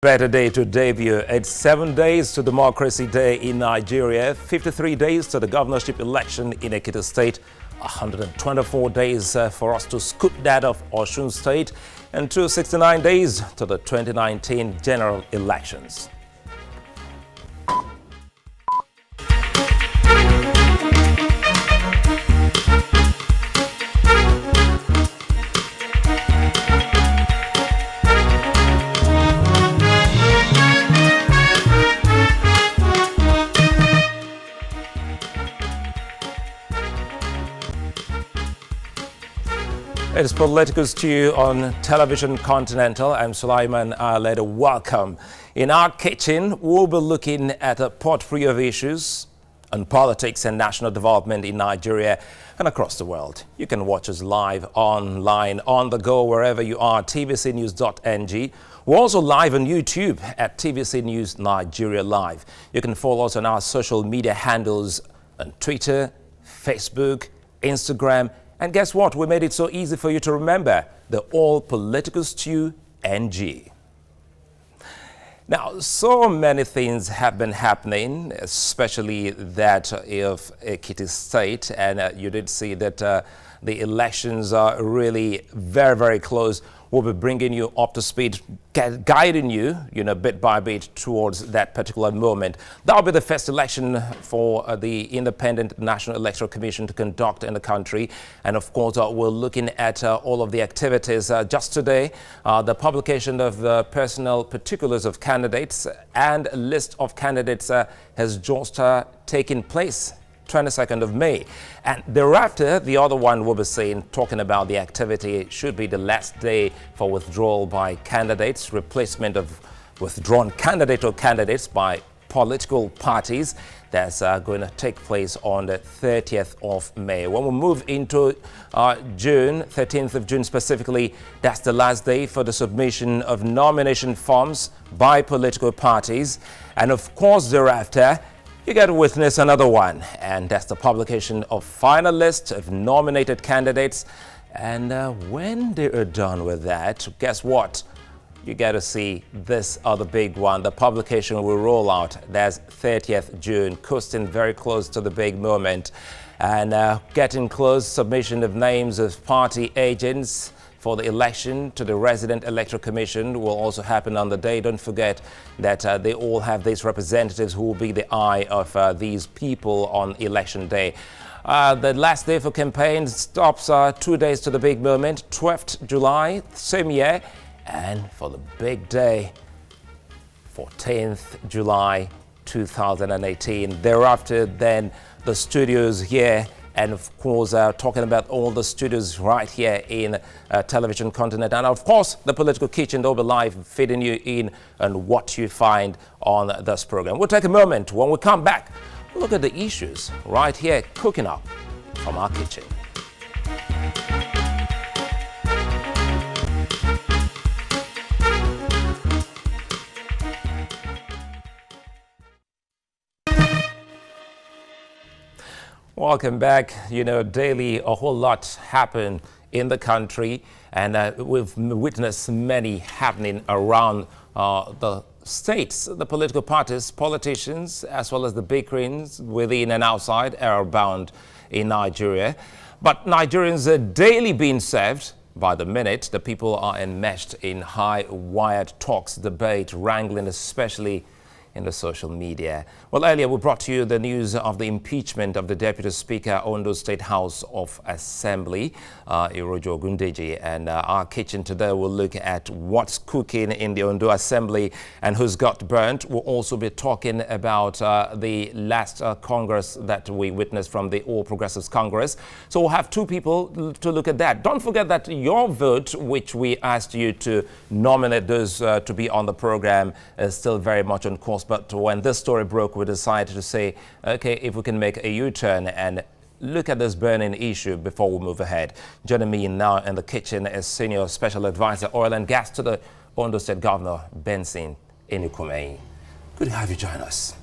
Better day to debut. It's 7 days to Democracy Day in Nigeria, 53 days to the governorship election in Ekiti State, 124 days for us to scoop that of Osun State, and 269 days to the 2019 general elections. It's Political Stew on Television Continental. I'm Sulaiman Aledeh. Welcome. In our kitchen, we'll be looking at a potpourri of issues on politics and national development in Nigeria and across the world. You can watch us live online, on the go, wherever you are, tvcnews.ng. We're also live on YouTube at TVC News Nigeria Live. You can follow us on our social media handles on Twitter, Facebook, Instagram, and guess what? We made it so easy for you to remember, the All Political Stew NG. Now, so many things have been happening, especially that of Ekiti State, and you did see that the elections are really very, very close. We'll be bringing you up to speed, guiding you, bit by bit towards that particular moment. That'll be the first election for the Independent National Electoral Commission to conduct in the country. And of course, we're looking at all of the activities. Just today, the publication of the personal particulars of candidates and list of candidates has just taken place. 22nd of May. And thereafter, the other one we'll be seeing, talking about the activity, should be the last day for withdrawal by candidates, replacement of withdrawn candidate or candidates by political parties. That's going to take place on the 30th of May. When we move into June, 13th of June specifically, that's the last day for the submission of nomination forms by political parties. And of course, thereafter, you get to witness another one, and that's the publication of final list of nominated candidates. And when they are done with that, guess what? You get to see this other big one. The publication will roll out. That's 30th June, coasting very close to the big moment. And getting close, submission of names of party agents for the election to the Resident Electoral Commission will also happen on the day. Don't forget that they all have these representatives who will be the eye of these people on election day. The last day for campaign stops 2 days to the big moment, 12th July, same year. And for the big day, 14th July 2018. Thereafter, then the studios here. And of course, talking about all the studios right here in Television Continent. And of course, the Political Kitchen, they'll be live feeding you in on what you find on this program. We'll take a moment. When we come back, look at the issues right here cooking up from our kitchen. Welcome back. Daily a whole lot happen in the country, and we've witnessed many happening around the states. The political parties, politicians, as well as the bickerings within and outside are bound in Nigeria. But Nigerians are daily being served by the minute. The people are enmeshed in high-wired talks, debate, wrangling, especially in the social media. Well, earlier we brought to you the news of the impeachment of the Deputy Speaker, Ondo State House of Assembly, Irojo Ogundeji. And our kitchen today will look at what's cooking in the Ondo Assembly and who's got burnt. We'll also be talking about the last Congress that we witnessed from the All Progressives Congress. So we'll have two people to look at that. Don't forget that your vote, which we asked you to nominate those to be on the program, is still very much on course. But when this story broke, we decided to say, okay, if we can make a U-turn and look at this burning issue before we move ahead. Joining me now in the kitchen is Senior Special Advisor, Oil and Gas to the Ondo State Governor, Benson Enukumehin. Good to have you join us.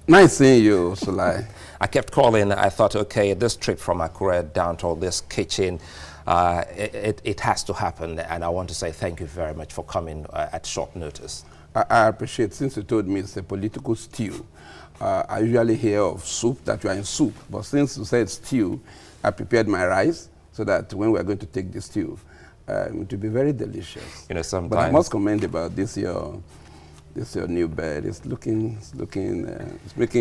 Nice seeing you, Sulai. I kept calling. I thought, okay, this trip from Akure down to this kitchen, it has to happen. And I want to say thank you very much for coming at short notice. I appreciate, since you told me it's a political stew, I usually hear of soup, that you are in soup. But since you said stew, I prepared my rice so that when we are going to take the stew, it will be very delicious. You know, sometimes. But I must comment about this your new bed. It's making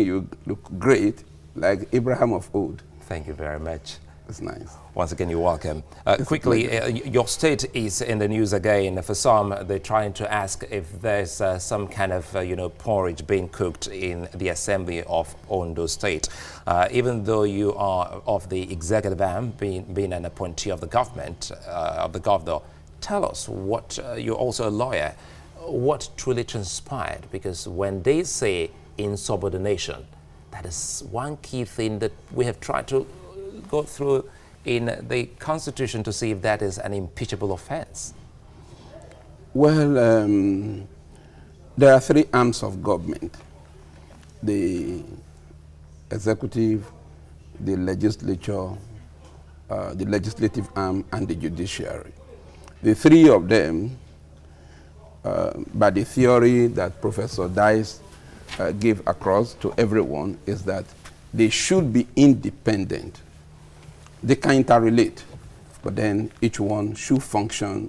you look great, like Abraham of old. Thank you very much. It's nice. Once again, you're welcome. Quickly, your state is in the news again. For some, they're trying to ask if there's some kind of, porridge being cooked in the assembly of Ondo State. Even though you are of the executive arm, being an appointee of the government, of the governor, tell us what, you're also a lawyer, what truly transpired? Because when they say insubordination, that is one key thing that we have tried to go through in the Constitution to see if that is an impeachable offense. Well, there are three arms of government: the executive, the legislature, the legislative arm, and the judiciary. The three of them, by the theory that Professor Dice gave across to everyone, is that they should be independent. They can interrelate, but then each one should function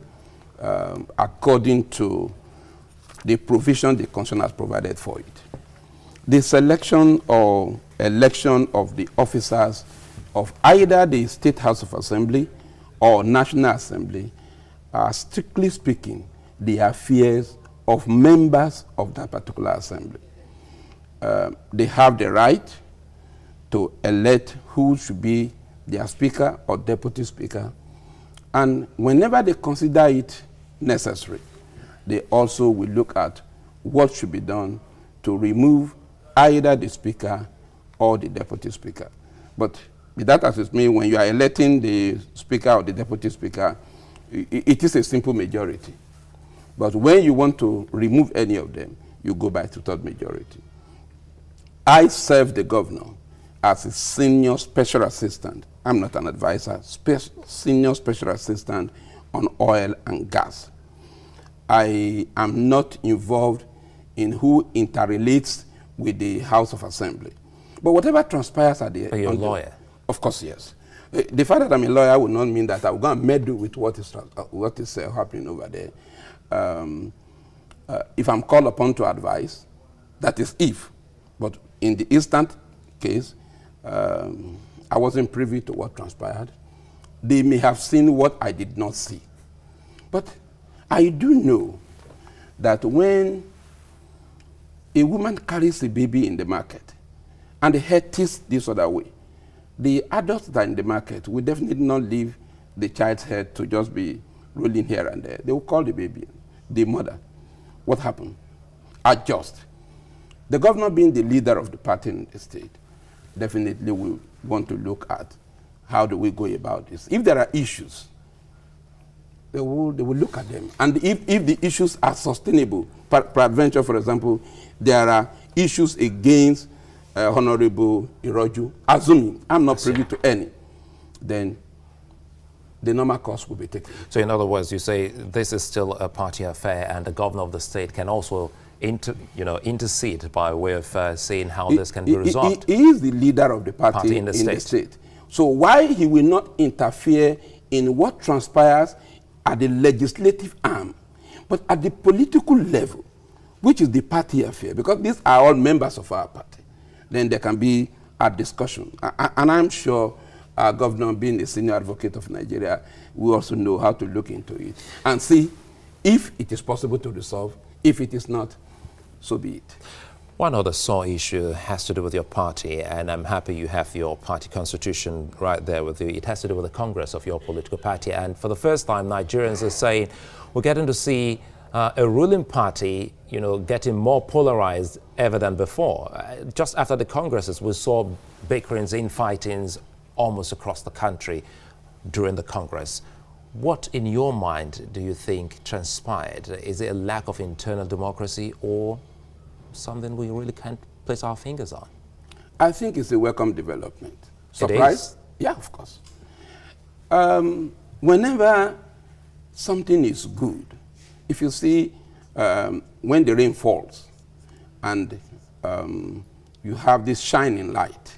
according to the provision the Constitution has provided for it. The selection or election of the officers of either the State House of Assembly or National Assembly are, strictly speaking, the affairs of members of that particular assembly. They have the right to elect who should be their speaker or deputy speaker, and whenever they consider it necessary, they also will look at what should be done to remove either the speaker or the deputy speaker. But with that as it may, when you are electing the speaker or the deputy speaker, it is a simple majority. But when you want to remove any of them, you go by two-thirds majority. I serve the governor as a senior special assistant. I'm not an advisor, senior special assistant on oil and gas. I am not involved in who interrelates with the House of Assembly. But whatever transpires at the... Are you a lawyer? Of course, yes. The fact that I'm a lawyer would not mean that I will go and meddle with what is happening over there. If I'm called upon to advise, that is if. But in the instant case, I wasn't privy to what transpired. They may have seen what I did not see. But I do know that when a woman carries a baby in the market and the head tilts this other way, the adults that are in the market will definitely not leave the child's head to just be rolling here and there. They will call the baby, the mother. What happened? Adjust. The governor, being the leader of the party in the state, definitely will want to look at how do we go about this. If there are issues, they will look at them. And if the issues are sustainable, peradventure, for example, there are issues against Honorable Iroju, assuming I'm not privy to any, then the normal course will be taken. So in other words, you say this is still a party affair, and the governor of the state can also intercede by way of seeing how this can be resolved. He is the leader of the party in the state. So why he will not interfere in what transpires at the legislative arm, but at the political level, which is the party affair, because these are all members of our party, then there can be a discussion. And I'm sure our governor, being a senior advocate of Nigeria, will also know how to look into it and see if it is possible to resolve. If it is not, so be it. One other sore issue has to do with your party, and I'm happy you have your party constitution right there with you. It has to do with the Congress of your political party, and for the first time, Nigerians are saying we're getting to see a ruling party, getting more polarized ever than before. Just after the Congresses, we saw bickerings, infightings almost across the country during the Congress. What, in your mind, do you think transpired? Is it a lack of internal democracy or something we really can't place our fingers on? I think it's a welcome development. Surprise? Yeah, of course. Whenever something is good, if you see when the rain falls and you have this shining light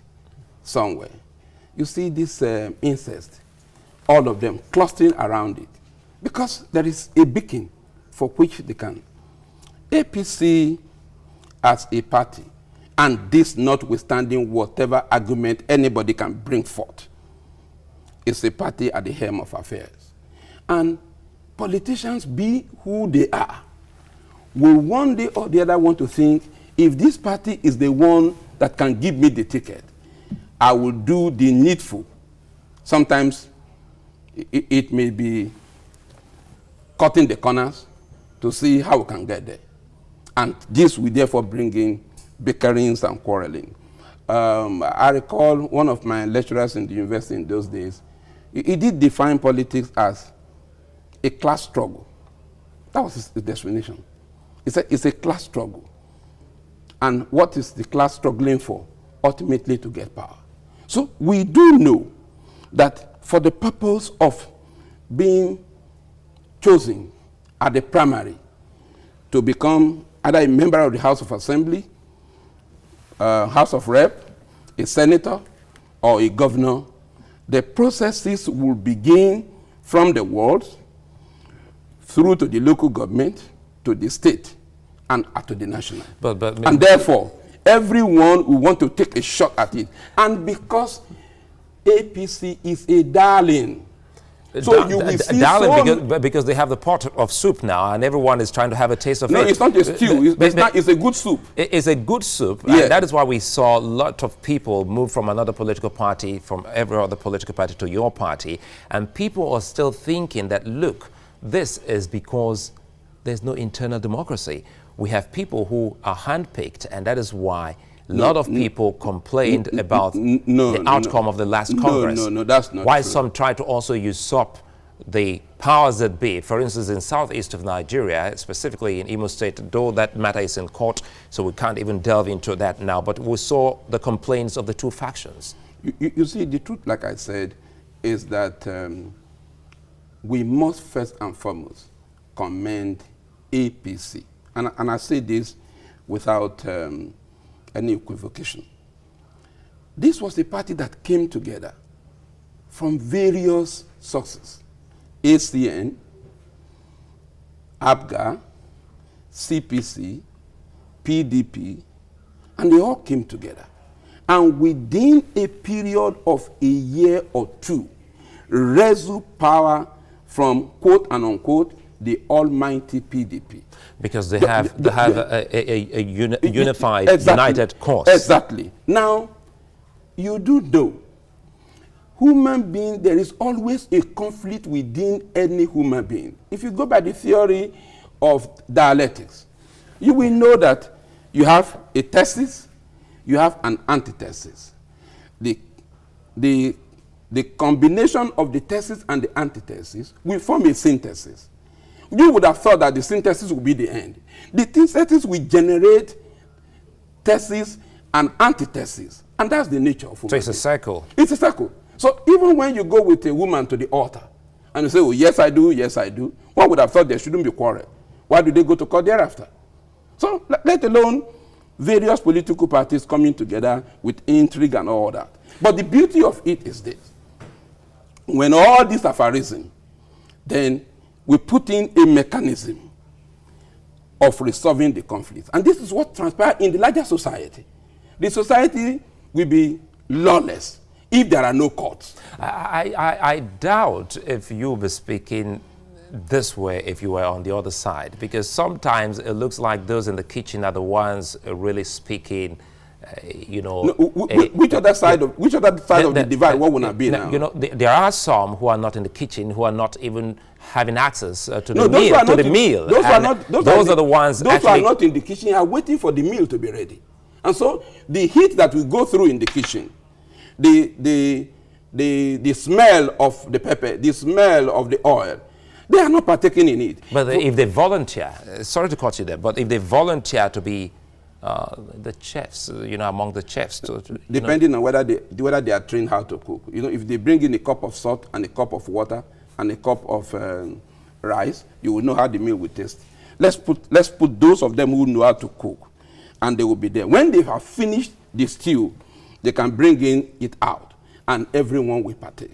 somewhere, you see this insects, all of them clustering around it, because there is a beacon for which they can. APC as a party, and this notwithstanding whatever argument anybody can bring forth, is a party at the helm of affairs. And politicians, be who they are, will one day or the other want to think, if this party is the one that can give me the ticket, I will do the needful. Sometimes it may be cutting the corners to see how we can get there. And this will therefore bring in bickerings and quarreling. I recall one of my lecturers in the university in those days, he did define politics as a class struggle. That was his definition. He said it's a class struggle. And what is the class struggling for? Ultimately to get power. So we do know that for the purpose of being chosen at the primary to become either a member of the House of Assembly, House of Rep, a senator, or a governor, the processes will begin from the wards through to the local government, to the state, and to the national. And therefore, everyone will want to take a shot at it. And because APC is a darling, so you will see darling because they have the pot of soup now, and everyone is trying to have a taste of it. No, it's not a stew. It's a good soup. It's a good soup, yeah. And that is why we saw a lot of people move from another political party, from every other political party to your party, and people are still thinking that, look, this is because there's no internal democracy. We have people who are handpicked, and that is why a lot of people complained about the outcome of the last Congress. No, that's not why true. some try to also usurp the powers that be. For instance, in southeast of Nigeria, specifically in Imo State, though that matter is in court, so we can't even delve into that now, but we saw the complaints of the two factions. You see, the truth, like I said, is that we must first and foremost commend APC. And I say this without any equivocation. This was a party that came together from various sources. ACN, ABGA, CPC, PDP, and they all came together. And within a period of a year or two, wrestled power from, quote and unquote, the almighty PDP. Because they have a unified, exactly, united cause. Exactly. Now, you do know, human being, there is always a conflict within any human being. If you go by the theory of dialectics, you will know that you have a thesis, you have an antithesis. The combination of the thesis and the antithesis will form a synthesis. You would have thought that the synthesis would be the end. The synthesis will generate thesis and antithesis. And that's the nature of human. So it's a cycle. It's a cycle. So even when you go with a woman to the altar and you say, oh, yes, I do, yes, I do, one would have thought there shouldn't be quarrel. Why do they go to court thereafter? So let alone various political parties coming together with intrigue and all that. But the beauty of it is this. When all these have arisen, then we put in a mechanism of resolving the conflict. And this is what transpired in the larger society. The society will be lawless if there are no courts. I doubt if you were speaking this way if you were on the other side, because sometimes it looks like those in the kitchen are the ones really speaking, you know. No, which other side of the divide, what would it be now? You know, there are some who are not in the kitchen, who are not even having access to the meal. Those are the ones Those who are not in the kitchen are waiting for the meal to be ready. And so the heat that we go through in the kitchen, the smell of the pepper, the smell of the oil, they are not partaking in it. But if they volunteer, sorry to cut you there, but if they volunteer to be the chefs, you know, among the chefs, depending on whether they are trained how to cook. You know, if they bring in a cup of salt and a cup of water and a cup of rice, you will know how the meal will taste. let's put those of them who know how to cook, and they will be there. When they have finished the stew, they can bring it out, and everyone will partake.